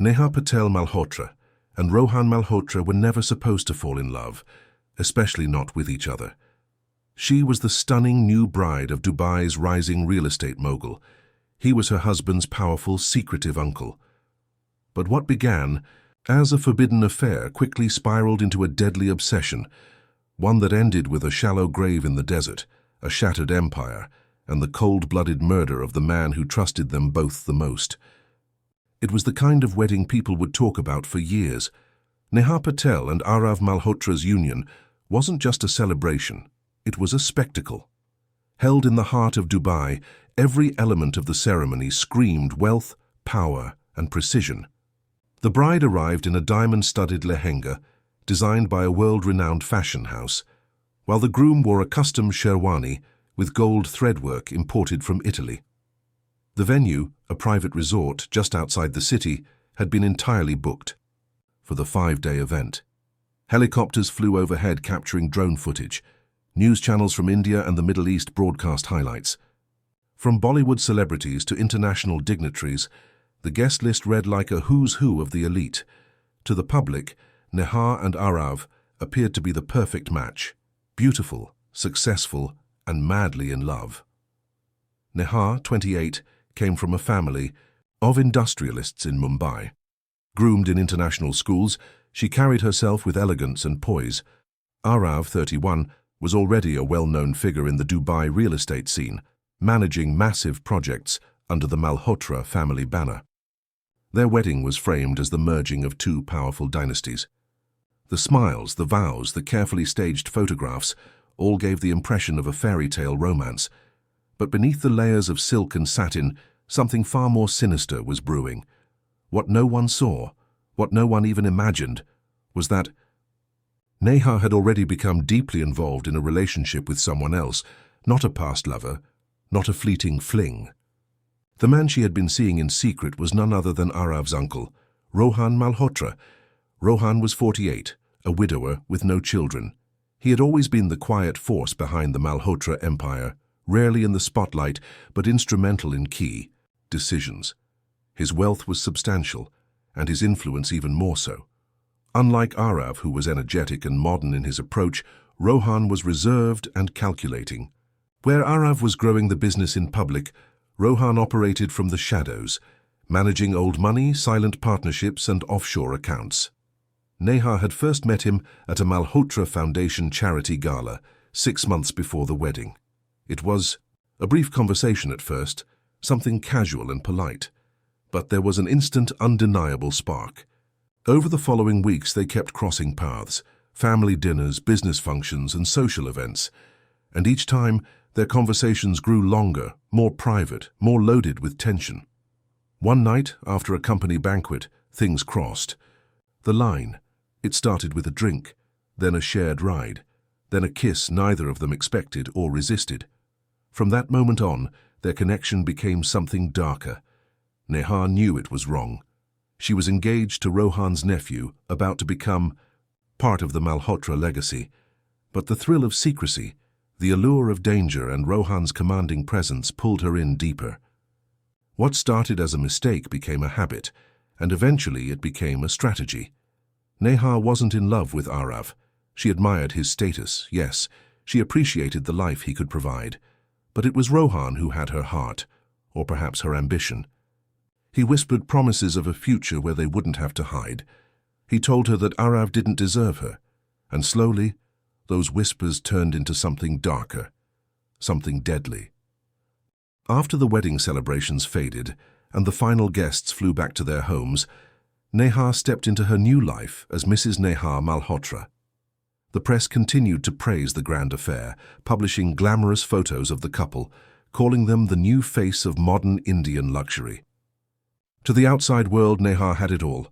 Neha Patel Malhotra and Rohan Malhotra were never supposed to fall in love, especially not with each other. She was the stunning new bride of Dubai's rising real estate mogul. He was her husband's powerful, secretive uncle. But what began as a forbidden affair quickly spiraled into a deadly obsession, one that ended with a shallow grave in the desert, a shattered empire, and the cold-blooded murder of the man who trusted them both the most. It was the kind of wedding people would talk about for years. Neha Patel and Arav Malhotra's union wasn't just a celebration, it was a spectacle. Held in the heart of Dubai, every element of the ceremony screamed wealth, power, and precision. The bride arrived in a diamond-studded lehenga, designed by a world-renowned fashion house, while the groom wore a custom sherwani with gold threadwork imported from Italy. The venue, a private resort just outside the city, had been entirely booked for the 5-day event. Helicopters flew overhead capturing drone footage. News channels from India and the Middle East broadcast highlights. From Bollywood celebrities to international dignitaries, the guest list read like a who's who of the elite. To the public, Neha and Arav appeared to be the perfect match. Beautiful, successful, and madly in love. Neha, 28, came from a family of industrialists in Mumbai. Groomed in international schools, she carried herself with elegance and poise. Arav, 31, was already a well-known figure in the Dubai real estate scene, managing massive projects under the Malhotra family banner. Their wedding was framed as the merging of two powerful dynasties. The smiles, the vows, the carefully staged photographs all gave the impression of a fairy tale romance. But beneath the layers of silk and satin, something far more sinister was brewing. What no one saw, what no one even imagined, was that Neha had already become deeply involved in a relationship with someone else, not a past lover, not a fleeting fling. The man she had been seeing in secret was none other than Arav's uncle, Rohan Malhotra. Rohan was 48, a widower with no children. He had always been the quiet force behind the Malhotra empire, rarely in the spotlight, but instrumental in key decisions. His wealth was substantial, and his influence even more so. Unlike Arav, who was energetic and modern in his approach, Rohan was reserved and calculating. Where Arav was growing the business in public, Rohan operated from the shadows, managing old money, silent partnerships, and offshore accounts. Neha had first met him at a Malhotra Foundation charity gala 6 months before the wedding. It was a brief conversation at first, something casual and polite, but there was an instant, undeniable spark. Over the following weeks, they kept crossing paths, family dinners, business functions, and social events, and each time their conversations grew longer, more private, more loaded with tension. One night, after a company banquet, things crossed. The line. It started with a drink, then a shared ride, then a kiss neither of them expected or resisted. From that moment on, their connection became something darker. Neha knew it was wrong. She was engaged to Rohan's nephew, about to become part of the Malhotra legacy. But the thrill of secrecy, the allure of danger, and Rohan's commanding presence pulled her in deeper. What started as a mistake became a habit, and eventually it became a strategy. Neha wasn't in love with Arav. She admired his status, yes, she appreciated the life he could provide. But it was Rohan who had her heart, or perhaps her ambition. He whispered promises of a future where they wouldn't have to hide. He told her that Arav didn't deserve her, and slowly, those whispers turned into something darker, something deadly. After the wedding celebrations faded and the final guests flew back to their homes, Neha stepped into her new life as Mrs. Neha Malhotra. The press continued to praise the grand affair, publishing glamorous photos of the couple, calling them the new face of modern Indian luxury. To the outside world, Neha had it all: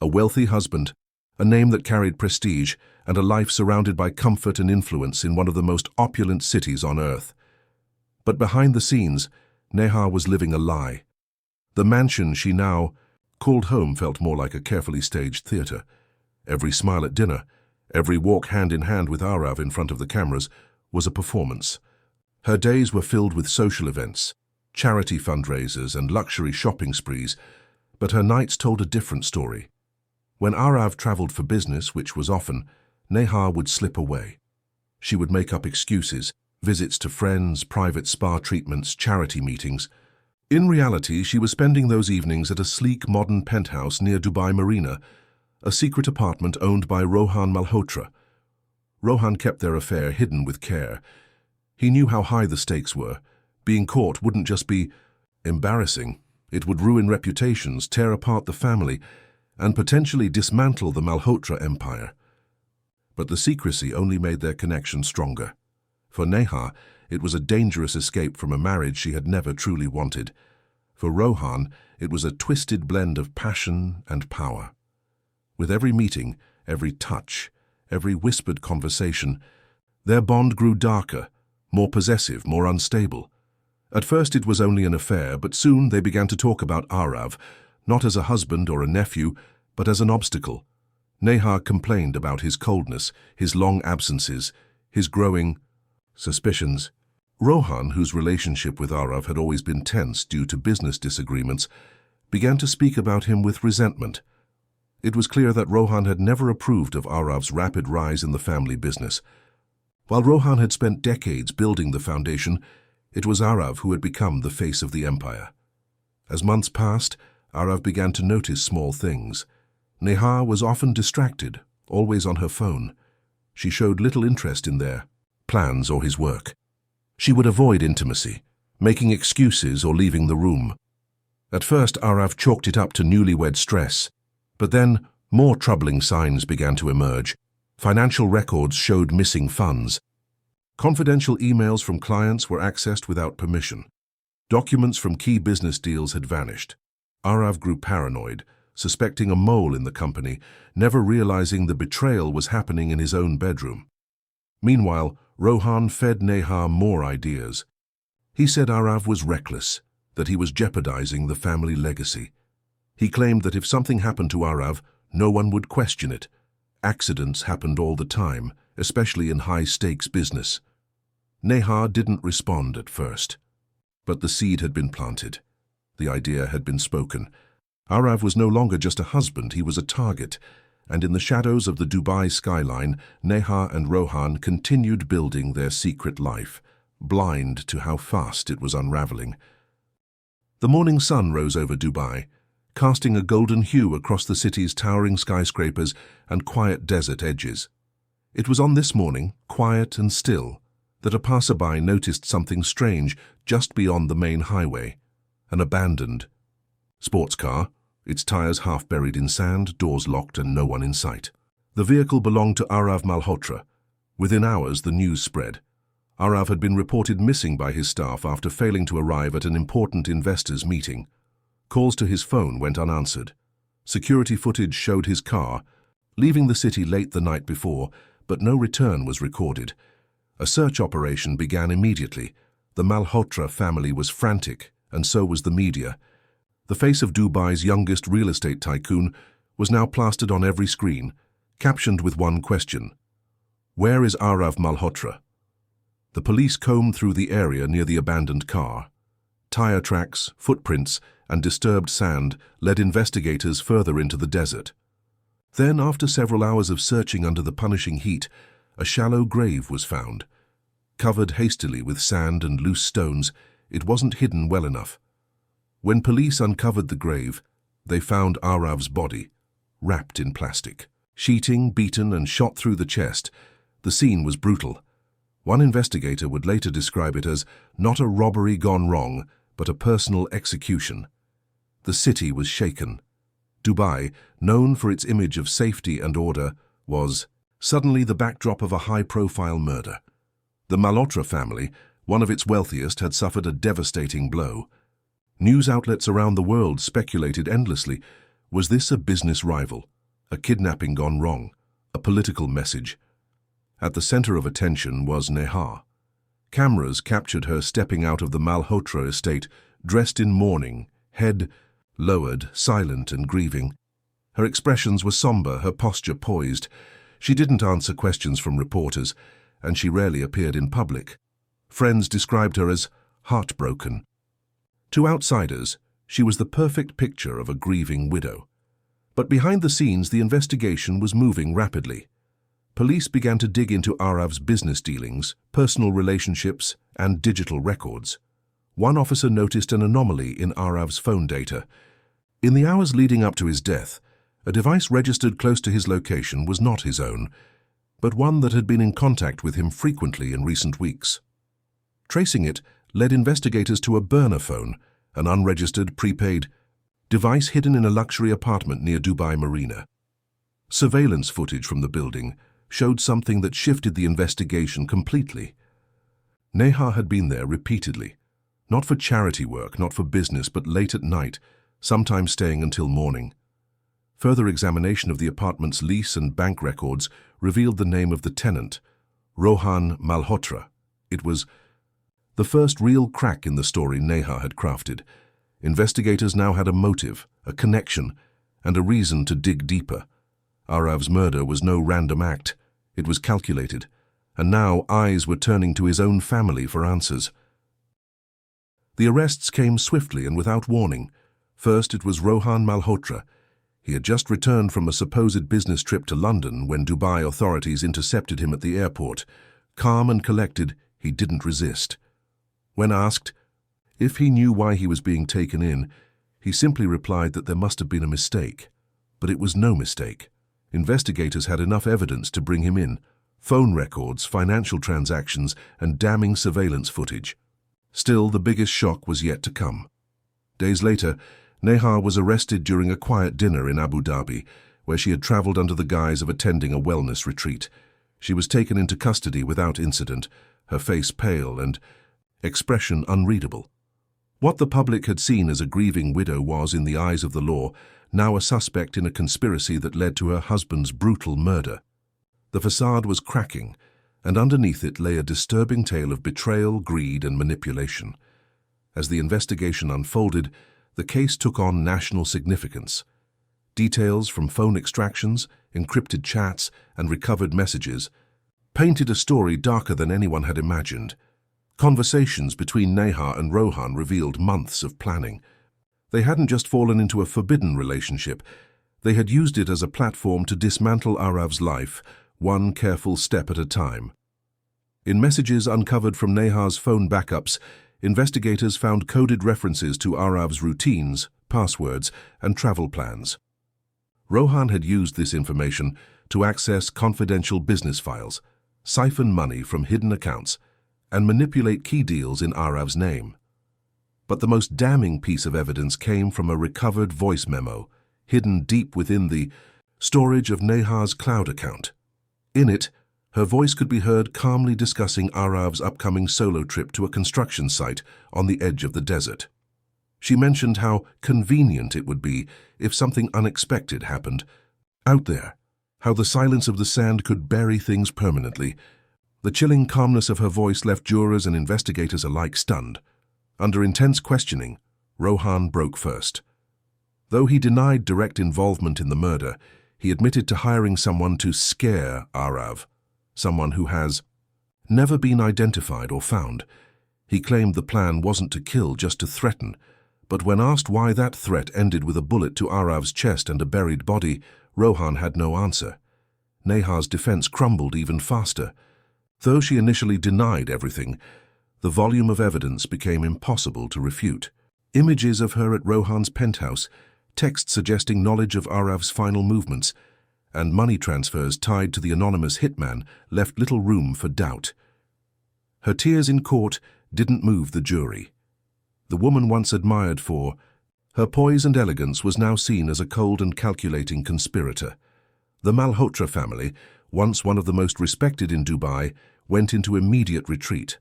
a wealthy husband, a name that carried prestige, and a life surrounded by comfort and influence in one of the most opulent cities on earth. But behind the scenes, Neha was living a lie. The mansion she now called home felt more like a carefully staged theater. Every smile at dinner, every walk hand in hand with Arav in front of the cameras, was a performance. Her days were filled with social events, charity fundraisers, and luxury shopping sprees, But her nights told a different story. When Arav traveled for business, which was often, Neha would slip away. She would make up excuses, visits to friends, private spa treatments, charity meetings. In reality, she was spending those evenings at a sleek, modern penthouse near Dubai Marina, a secret apartment owned by Rohan Malhotra. Rohan kept their affair hidden with care. He knew how high the stakes were. Being caught wouldn't just be embarrassing. It would ruin reputations, tear apart the family, and potentially dismantle the Malhotra empire. But the secrecy only made their connection stronger. For Neha, it was a dangerous escape from a marriage she had never truly wanted. For Rohan, it was a twisted blend of passion and power. With every meeting, every touch, every whispered conversation, their bond grew darker, more possessive, more unstable. At first it was only an affair, but soon they began to talk about Arav, not as a husband or a nephew, but as an obstacle. Neha complained about his coldness, his long absences, his growing suspicions. Rohan, whose relationship with Arav had always been tense due to business disagreements, began to speak about him with resentment. It was clear that Rohan had never approved of Arav's rapid rise in the family business. While Rohan had spent decades building the foundation, it was Arav who had become the face of the empire. As months passed, Arav began to notice small things. Neha was often distracted, always on her phone. She showed little interest in their plans or his work. She would avoid intimacy, making excuses or leaving the room. At first, Arav chalked it up to newlywed stress, but then more troubling signs began to emerge. Financial records showed missing funds. Confidential emails from clients were accessed without permission. Documents from key business deals had vanished. Arav grew paranoid, suspecting a mole in the company, never realizing the betrayal was happening in his own bedroom. Meanwhile, Rohan fed Neha more ideas. He said Arav was reckless, that he was jeopardizing the family legacy. He claimed that if something happened to Arav, no one would question it. Accidents happened all the time, especially in high-stakes business. Neha didn't respond at first. But the seed had been planted. The idea had been spoken. Arav was no longer just a husband, he was a target. And in the shadows of the Dubai skyline, Neha and Rohan continued building their secret life, blind to how fast it was unraveling. The morning sun rose over Dubai, casting a golden hue across the city's towering skyscrapers and quiet desert edges. It was on this morning, quiet and still, that a passerby noticed something strange just beyond the main highway. An abandoned sports car, its tires half buried in sand, doors locked and no one in sight. The vehicle belonged to Arav Malhotra. Within hours, the news spread. Arav had been reported missing by his staff after failing to arrive at an important investors' meeting. Calls to his phone went unanswered. Security footage showed his car, leaving the city late the night before, but no return was recorded. A search operation began immediately. The Malhotra family was frantic, and so was the media. The face of Dubai's youngest real estate tycoon was now plastered on every screen, captioned with one question: "Where is Arav Malhotra?" The police combed through the area near the abandoned car. Tire tracks, footprints, and disturbed sand led investigators further into the desert. Then, after several hours of searching under the punishing heat, a shallow grave was found. Covered hastily with sand and loose stones, it wasn't hidden well enough. When police uncovered the grave, they found Arav's body, wrapped in plastic. Sheeting, beaten, and shot through the chest, the scene was brutal. One investigator would later describe it as not a robbery gone wrong, but a personal execution. The city was shaken. Dubai, known for its image of safety and order, was suddenly the backdrop of a high-profile murder. The Malhotra family, one of its wealthiest, had suffered a devastating blow. News outlets around the world speculated endlessly. Was this a business rival? A kidnapping gone wrong? A political message? At the center of attention was Neha. Cameras captured her stepping out of the Malhotra estate, dressed in mourning, head lowered, silent and grieving. Her expressions were somber, her posture poised. She didn't answer questions from reporters, and she rarely appeared in public. Friends described her as heartbroken. To outsiders, She was the perfect picture of a grieving widow. But behind the scenes, the investigation was moving rapidly. Police began to dig into Arav's business dealings, personal relationships, and digital records. One officer noticed an anomaly in Arav's phone data. In the hours leading up to his death, a device registered close to his location was not his own, but one that had been in contact with him frequently in recent weeks. Tracing it led investigators to a burner phone, an unregistered, prepaid device hidden in a luxury apartment near Dubai Marina. Surveillance footage from the building showed something that shifted the investigation completely. Neha had been there repeatedly, not for charity work, not for business, but late at night, sometimes staying until morning. Further examination of the apartment's lease and bank records revealed the name of the tenant, Rohan Malhotra. It was the first real crack in the story Neha had crafted. Investigators now had a motive, a connection, and a reason to dig deeper. Arav's murder was no random act. It was calculated, and now eyes were turning to his own family for answers. The arrests came swiftly and without warning. First, it was Rohan Malhotra. He had just returned from a supposed business trip to London when Dubai authorities intercepted him at the airport. Calm and collected, he didn't resist. When asked if he knew why he was being taken in, he simply replied that there must have been a mistake. But it was no mistake. Investigators had enough evidence to bring him in: phone records, financial transactions, and damning surveillance footage. Still, the biggest shock was yet to come. Days later, Neha was arrested during a quiet dinner in Abu Dhabi, where she had traveled under the guise of attending a wellness retreat. She was taken into custody without incident, her face pale and expression unreadable. What the public had seen as a grieving widow was, in the eyes of the law, now a suspect in a conspiracy that led to her husband's brutal murder. The facade was cracking, and underneath it lay a disturbing tale of betrayal, greed, and manipulation. As the investigation unfolded, the case took on national significance. Details from phone extractions, encrypted chats, and recovered messages painted a story darker than anyone had imagined. Conversations between Neha and Rohan revealed months of planning. They hadn't just fallen into a forbidden relationship. They had used it as a platform to dismantle Arav's life, one careful step at a time. In messages uncovered from Neha's phone backups, investigators found coded references to Arav's routines, passwords, and travel plans. Rohan had used this information to access confidential business files, siphon money from hidden accounts, and manipulate key deals in Arav's name. But the most damning piece of evidence came from a recovered voice memo, hidden deep within the storage of Neha's cloud account. In it, her voice could be heard calmly discussing Arav's upcoming solo trip to a construction site on the edge of the desert. She mentioned how convenient it would be if something unexpected happened out there, how the silence of the sand could bury things permanently. The chilling calmness of her voice left jurors and investigators alike stunned. Under intense questioning, Rohan broke first. Though he denied direct involvement in the murder, he admitted to hiring someone to scare Arav, someone who has never been identified or found. He claimed the plan wasn't to kill, just to threaten. But when asked why that threat ended with a bullet to Arav's chest and a buried body, Rohan had no answer. Neha's defense crumbled even faster. Though she initially denied everything, the volume of evidence became impossible to refute. Images of her at Rohan's penthouse, texts suggesting knowledge of Arav's final movements, and money transfers tied to the anonymous hitman left little room for doubt. Her tears in court didn't move the jury. The woman once admired for her poise and elegance was now seen as a cold and calculating conspirator. The Malhotra family, once one of the most respected in Dubai, went into immediate retreat.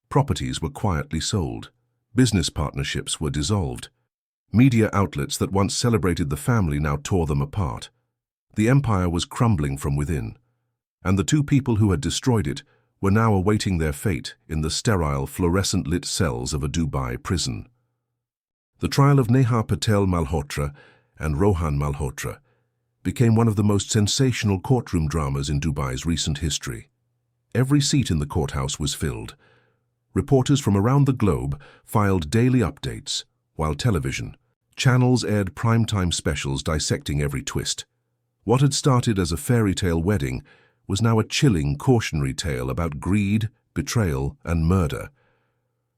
Properties were quietly sold. Business partnerships were dissolved. Media outlets that once celebrated the family now tore them apart. The empire was crumbling from within, and the two people who had destroyed it were now awaiting their fate in the sterile, fluorescent-lit cells of a Dubai prison. The trial of Neha Patel Malhotra and Rohan Malhotra became one of the most sensational courtroom dramas in Dubai's recent history. Every seat in the courthouse was filled. Reporters from around the globe filed daily updates, while television channels aired primetime specials dissecting every twist. What had started as a fairy tale wedding was now a chilling cautionary tale about greed, betrayal, and murder.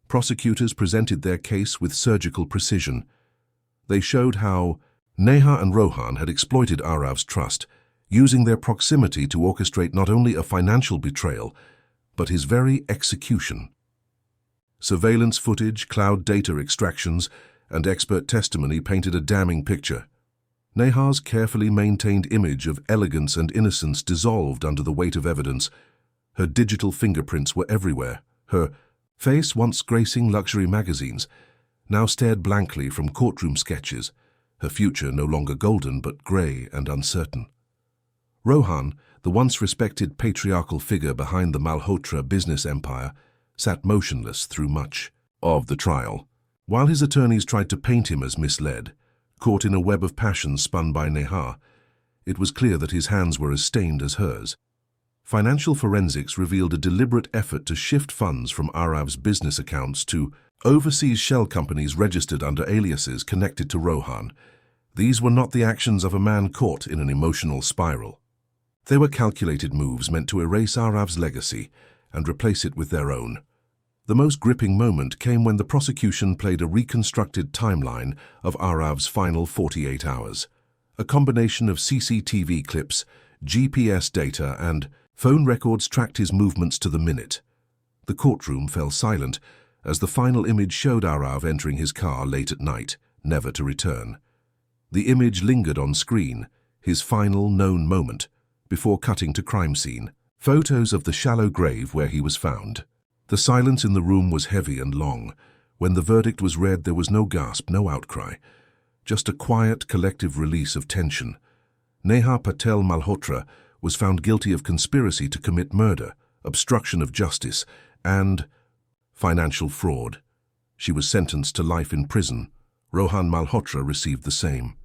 Prosecutors presented their case with surgical precision. They showed how Neha and Rohan had exploited Arav's trust, using their proximity to orchestrate not only a financial betrayal, but his very execution. Surveillance footage, cloud data extractions, and expert testimony painted a damning picture. Neha's carefully maintained image of elegance and innocence dissolved under the weight of evidence. Her digital fingerprints were everywhere. Her face, once gracing luxury magazines, now stared blankly from courtroom sketches, her future no longer golden but grey and uncertain. Rohan, the once respected patriarchal figure behind the Malhotra business empire, sat motionless through much of the trial. While his attorneys tried to paint him as misled, caught in a web of passion spun by Neha, it was clear that his hands were as stained as hers. Financial forensics revealed a deliberate effort to shift funds from Arav's business accounts to overseas shell companies registered under aliases connected to Rohan. These were not the actions of a man caught in an emotional spiral. They were calculated moves meant to erase Arav's legacy and replace it with their own. The most gripping moment came when the prosecution played a reconstructed timeline of Arav's final 48 hours. A combination of CCTV clips, GPS data, and phone records tracked his movements to the minute. The courtroom fell silent as the final image showed Arav entering his car late at night, never to return. The image lingered on screen, his final known moment, before cutting to crime scene. Photos of the shallow grave where he was found. The silence in the room was heavy and long. When the verdict was read, there was no gasp, no outcry, just a quiet, collective release of tension. Neha Patel Malhotra was found guilty of conspiracy to commit murder, obstruction of justice, and financial fraud. She was sentenced to life in prison. Rohan Malhotra received the same.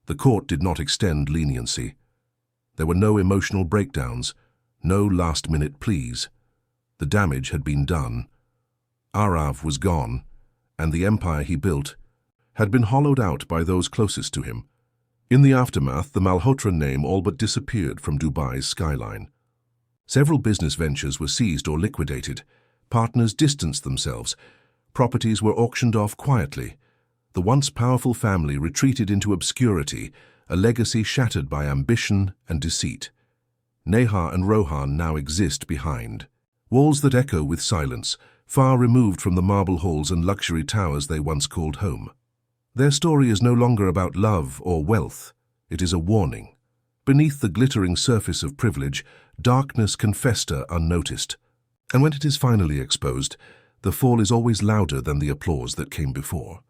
The court did not extend leniency. There were no emotional breakdowns, no last-minute pleas. The damage had been done. Arav was gone, and the empire he built had been hollowed out by those closest to him. In the aftermath, the Malhotra name all but disappeared from Dubai's skyline. Several business ventures were seized or liquidated. Partners distanced themselves. Properties were auctioned off quietly. The once powerful family retreated into obscurity, a legacy shattered by ambition and deceit. Neha and Rohan now exist behind. Walls that echo with silence, far removed from the marble halls and luxury towers they once called home. Their story is no longer about love or wealth. It is a warning. Beneath the glittering surface of privilege, darkness can fester unnoticed. And when it is finally exposed, the fall is always louder than the applause that came before.